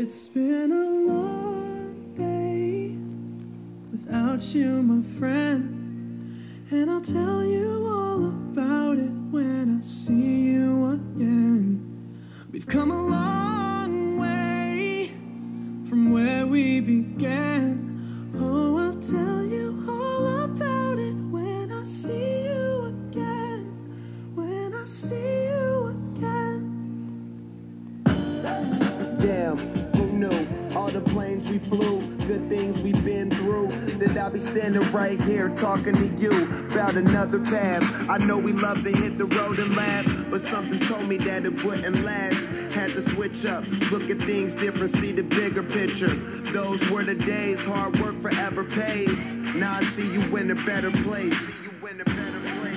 It's been a long day without you, my friend, and I'll tell you all about it when I see you again. We've come a long way from where we began. Oh, I'll tell you all about it when I see you again. When I see you again. Damn, who knew? All the planes we flew, good things we've been through. That I'll be standing right here talking to you about another path. I know we love to hit the road and laugh, but something told me that it wouldn't last. Had to switch up, look at things different, see the bigger picture. Those were the days, hard work forever pays. Now I see you in a better place. See you in a better place.